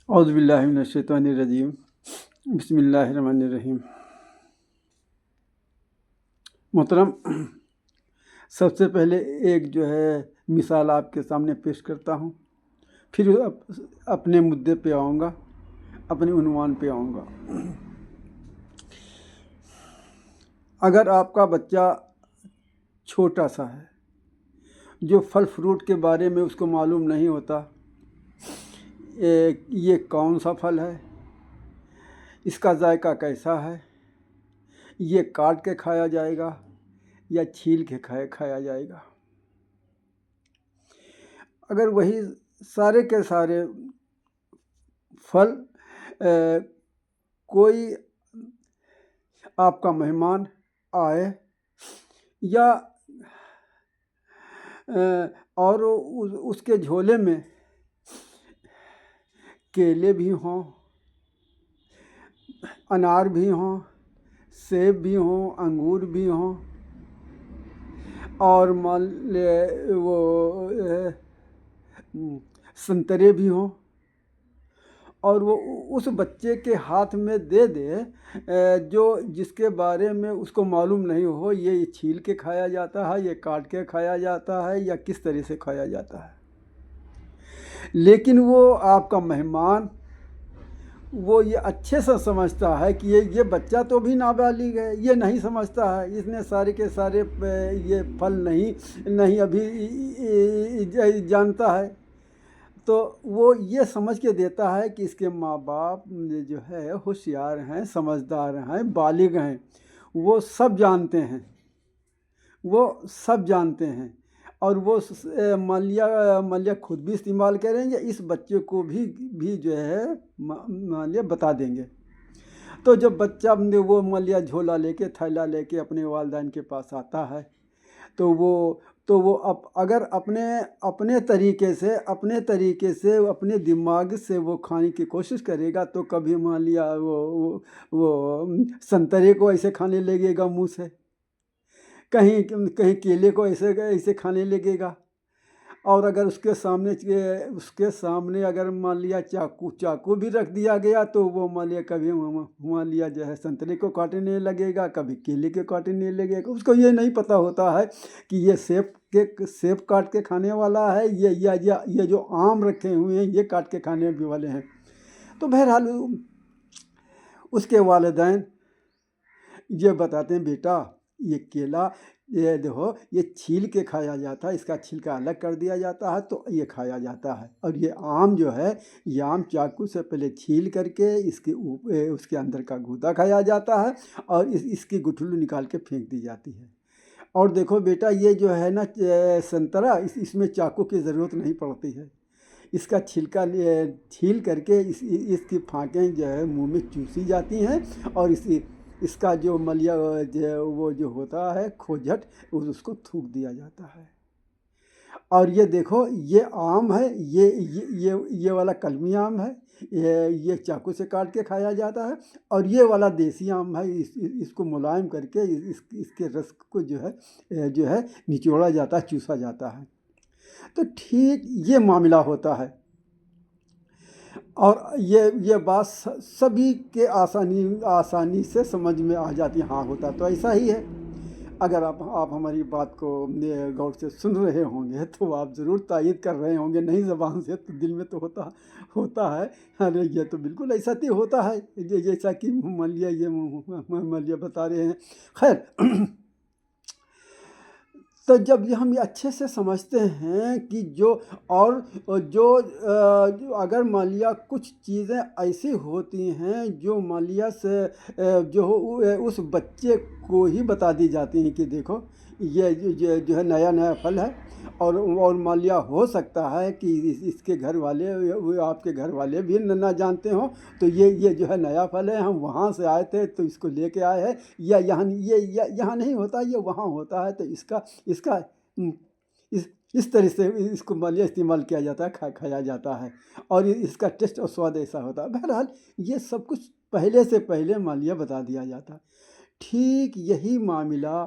اعوذ باللہ من الشیطان الرجیم، بسم اللہ الرحمن الرحیم۔ محترم، سب سے پہلے ایک مثال آپ کے سامنے پیش کرتا ہوں، پھر اپنے مدعے پہ آؤں گا، اپنے عنوان پہ آؤں گا۔ اگر آپ کا بچہ چھوٹا سا ہے، جو پھل فروٹ کے بارے میں اس کو معلوم نہیں ہوتا، یہ کون سا پھل ہے، اس کا ذائقہ کیسا ہے، یہ کاٹ کے کھایا جائے گا یا چھیل کے کھایا جائے گا، اگر وہی سارے کے سارے پھل کوئی آپ کا مہمان آئے یا اور اس کے جھولے میں کیلے بھی ہوں، انار بھی ہوں، سیب بھی ہوں، انگور بھی ہوں، اور وہ سنترے بھی ہوں، اور وہ اس بچے کے ہاتھ میں دے دے جس کے بارے میں اس کو معلوم نہیں ہو یہ چھیل کے کھایا جاتا ہے، یہ کاٹ کے کھایا جاتا ہے یا کس طرح سے کھایا جاتا ہے، لیکن وہ آپ کا مہمان وہ یہ اچھے سے سمجھتا ہے کہ یہ بچہ تو بھی نابالغ ہے، یہ نہیں سمجھتا ہے، اس نے سارے کے سارے یہ پھل نہیں ابھی جانتا ہے، تو وہ یہ سمجھ کے دیتا ہے کہ اس کے ماں باپ ہوشیار ہیں، سمجھدار ہیں، بالغ ہیں، وہ سب جانتے ہیں، اور وہ مالیہ خود بھی استعمال کریں گے، اس بچے کو بھی مالیہ بتا دیں گے۔ تو جب بچہ وہ مالیہ جھولا لے کے تھیلا لے کے اپنے والدین کے پاس آتا ہے تو وہ اگر اپنے طریقے سے اپنے دماغ سے وہ کھانے کی کوشش کرے گا تو کبھی مالیہ وہ سنترے کو ایسے کھانے لگے گا منہ سے، کہیں کیلے کو ایسے کھانے لگے گا، اور اگر اس کے سامنے اگر مان لیا چاقو بھی رکھ دیا گیا تو وہ کبھی سنترے کو کاٹنے لگے گا، کبھی کیلے کے کاٹنے لگے گا۔ اس کو یہ نہیں پتہ ہوتا ہے کہ یہ سیب کاٹ کے کھانے والا ہے، یہ جو آم رکھے ہوئے ہیں یہ کاٹ کے کھانے بھی والے ہیں۔ تو بہرحال اس کے والدین یہ بتاتے ہیں، بیٹا یہ کیلا یہ دیکھو یہ چھیل کے کھایا جاتا ہے، اس کا چھلکا الگ کر دیا جاتا ہے تو یہ کھایا جاتا ہے، اور یہ آم یہ آم چاقو سے پہلے چھیل کر کے اس کے اندر کا گودا کھایا جاتا ہے اور اس کی گٹھلی نکال کے پھینک دی جاتی ہے۔ اور دیکھو بیٹا یہ نا سنترا اس میں چاقو کی ضرورت نہیں پڑتی ہے، اس کا چھلکا چھیل کر کے اس کی پھانکیں منہ میں چوسی جاتی ہیں، اور اس کا جو مالیہ وہ جو ہوتا ہے کھوجھٹ اس کو تھوک دیا جاتا ہے۔ اور یہ دیکھو یہ آم ہے، یہ والا کلمی آم ہے، یہ چاقو سے کاٹ کے کھایا جاتا ہے، اور یہ والا دیسی آم ہے، اس کو ملائم کر کے اس کے رس کو نچوڑا جاتا ہے، چوسا جاتا ہے۔ تو ٹھیک یہ معاملہ ہوتا ہے، اور یہ بات سبھی کے آسانی سے سمجھ میں آ جاتی ہے، ہاں ہوتا تو ایسا ہی ہے۔ اگر آپ ہماری بات کو غور سے سن رہے ہوں گے تو آپ ضرور تائید کر رہے ہوں گے، نہیں زبان سے تو دل میں تو ہوتا ہے، ارے یہ تو بالکل ایسا ہی ہوتا ہے جیسا کہ مالیہ بتا رہے ہیں۔ خیر، تو جب ہم یہ اچھے سے سمجھتے ہیں کہ اگر مالیہ کچھ چیزیں ایسی ہوتی ہیں جو مالیہ سے اس بچے کو ہی بتا دی جاتی ہیں کہ دیکھو یہ نیا پھل ہے، اور مالیہ ہو سکتا ہے کہ اس کے گھر والے آپ کے گھر والے بھی نہ جانتے ہوں، تو یہ نیا پھل ہے، ہم وہاں سے آئے تھے تو اس کو لے کے آئے ہیں، یا یہاں نہیں ہوتا، یہ وہاں ہوتا ہے، تو اس طرح سے اس کو مالیہ استعمال کیا جاتا ہے، کھایا جاتا ہے، اور اس کا ٹیسٹ اور سواد ایسا ہوتا ہے۔ بہرحال یہ سب کچھ پہلے سے پہلے مالیہ بتا دیا جاتا ہے۔ ٹھیک یہی معاملہ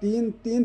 3-3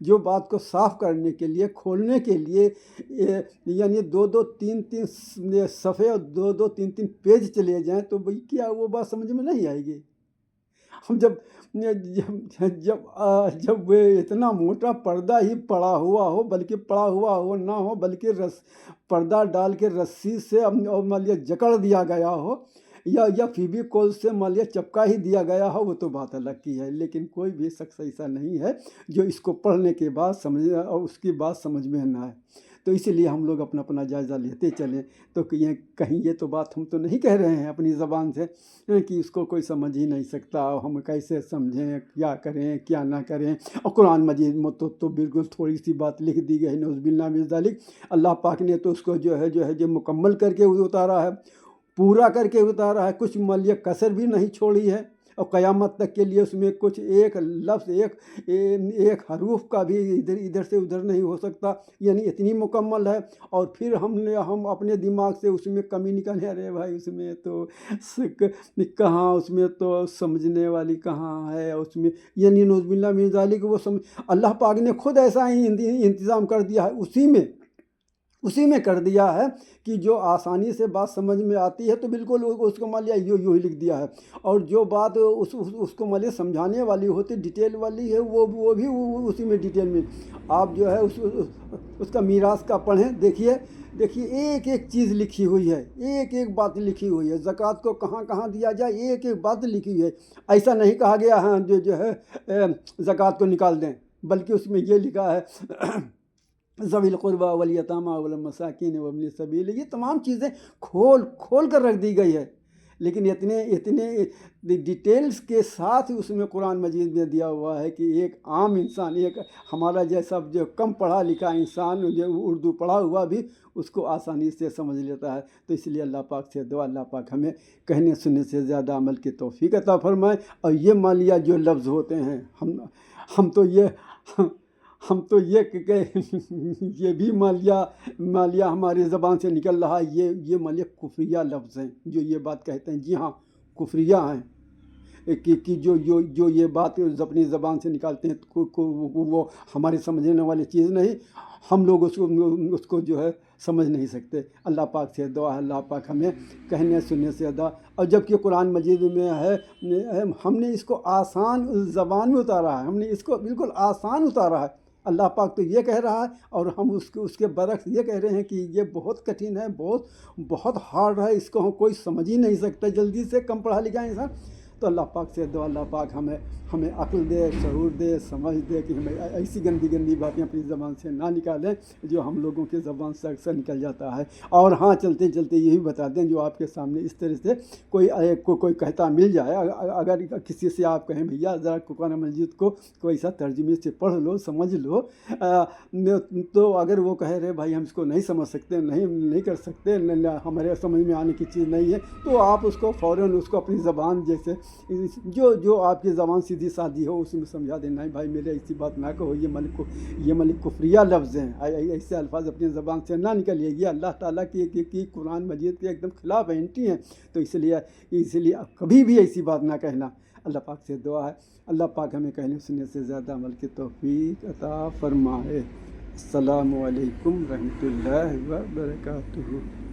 جو بات کو صاف کرنے کے لیے، کھولنے کے لیے یعنی 2-2 3-3 صفحے اور 2-2 3-3 پیج چلے جائیں تو بھئی کیا وہ بات سمجھ میں نہیں آئے گی؟ ہم جب وہ اتنا موٹا پردہ ہی پڑا ہوا ہو، بلکہ پڑا ہوا ہو نہ ہو، بلکہ پردہ ڈال کے رسی سے اور مان لیا جکڑ دیا گیا ہو یا فیویکول سے مان لیا چپکا ہی دیا گیا ہو، وہ تو بات الگ کی ہے، لیکن کوئی بھی شخص ایسا نہیں ہے جو اس کو پڑھنے کے بعد سمجھ اور اس کی بات سمجھ میں نہ آئے۔ تو اسی لیے ہم لوگ اپنا جائزہ لیتے چلیں، تو کہیں یہ تو بات ہم تو نہیں کہہ رہے ہیں اپنی زبان سے کہ اس کو کوئی سمجھ ہی نہیں سکتا، ہم کیسے سمجھیں، کیا کریں کیا نہ کریں۔ اور قرآن مجید میں تو بالکل تھوڑی سی بات لکھ دی گئی، نعوذ باللہ من ذالک۔ اللہ پاک نے تو اس کو جو ہے مکمل کر کے اتارا ہے، پورا کر کے اتارا ہے، کچھ ملیہ کسر بھی نہیں چھوڑی ہے، اور قیامت تک کے لیے اس میں کچھ ایک لفظ ایک حروف کا بھی ادھر سے ادھر نہیں ہو سکتا، یعنی اتنی مکمل ہے۔ اور پھر ہم اپنے دماغ سے اس میں کمی نکالے، ارے بھائی اس میں تو کہاں، اس میں تو سمجھنے والی کہاں ہے، اس میں یعنی نعوذ باللہ من ذالک وہ اللہ پاک نے خود ایسا ہی انتظام کر دیا ہے، اسی میں کر دیا ہے کہ جو آسانی سے بات سمجھ میں آتی ہے تو بالکل اس کو مان لیا یوں ہی لکھ دیا ہے، اور جو بات اس کو مان لیا سمجھانے والی ہوتی، ڈیٹیل والی ہے، وہ بھی اسی میں ڈیٹیل میں آپ جو ہے اس کا میراث کا پڑھیں، دیکھیے ایک ایک چیز لکھی ہوئی ہے، ایک بات لکھی ہوئی ہے، زکوٰۃ کو کہاں کہاں دیا جائے ایک بات لکھی ہوئی ہے۔ ایسا نہیں کہا گیا ہاں جو ہے زکوٰۃ کو نکال دیں، بلکہ اس میں یہ لکھا ہے ذوی القربى والیتامى والمساکین وابن السبیل، یہ تمام چیزیں کھول کر رکھ دی گئی ہے، لیکن اتنے ڈیٹیلز کے ساتھ اس میں قرآن مجید میں دیا ہوا ہے کہ ایک عام انسان، ایک ہمارا جیسا جو کم پڑھا لکھا انسان جو اردو پڑھا ہوا بھی اس کو آسانی سے سمجھ لیتا ہے۔ تو اس لیے اللہ پاک سے دعا، اللہ پاک ہمیں کہنے سننے سے زیادہ عمل کی توفیق عطا فرمائے۔ اور یہ مان لیا جو لفظ ہوتے ہیں ہم تو یہ بھی مان لیا ہماری زبان سے نکل رہا ہے، یہ مان لیا کفریہ لفظ ہیں جو یہ بات کہتے ہیں، جی ہاں کفریہ ہیں کہ جو یہ بات اپنی زبان سے نکالتے ہیں وہ ہماری سمجھنے والی چیز نہیں، ہم لوگ اس کو جو ہے سمجھ نہیں سکتے۔ اللہ پاک سے دعا ہے اللہ پاک ہمیں کہنے سننے سے ادا، اور جبکہ قرآن مجید میں ہے ہم نے اس کو آسان زبان میں اتارا ہے، ہم نے اس کو بالکل آسان اتارا ہے۔ اللہ پاک تو یہ کہہ رہا ہے اور ہم اس کے برعکس یہ کہہ رہے ہیں کہ یہ بہت کٹھن ہے، بہت ہارڈ ہے، اس کو ہم کوئی سمجھ ہی نہیں سکتا جلدی سے، کم پڑھا لکھا انسان۔ تو اللہ پاک سے دعا، اللہ پاک ہمیں عقل دے، شعور دے، سمجھ دے کہ ہمیں ایسی گندی باتیں اپنی زبان سے نہ نکالیں جو ہم لوگوں کے زبان سے اکثر نکل جاتا ہے۔ اور ہاں چلتے یہی بتا دیں جو آپ کے سامنے اس طرح سے کوئی کہتا مل جائے، اگر کسی سے آپ کہیں بھیا ذرا قرآن مجید کو کوئی ایسا ترجمے سے پڑھ لو، سمجھ لو، تو اگر وہ کہے رہے بھائی ہم اس کو نہیں سمجھ سکتے، نہیں کر سکتے، ہمارے سمجھ میں آنے کی چیز نہیں ہے، تو آپ اس کو فوراً اس کو اپنی زبان جیسے جو آپ کی زبان سیدھی سادھی ہو اس میں سمجھا دینا ہے، بھائی میرے ایسی بات نہ کہو، یہ ملک کفریہ لفظ ہیں، ایسے الفاظ اپنی زبان سے نہ نکلیے، یہ اللہ تعالیٰ کی قرآن مجید کے ایک دم خلاف اینٹی ہیں، تو اس لیے کبھی بھی ایسی بات نہ کہنا۔ اللہ پاک سے دعا ہے اللہ پاک ہمیں کہنے سننے سے زیادہ عمل کی توفیق عطا فرمائے۔ السلام علیکم رحمۃ اللہ وبرکاتہ۔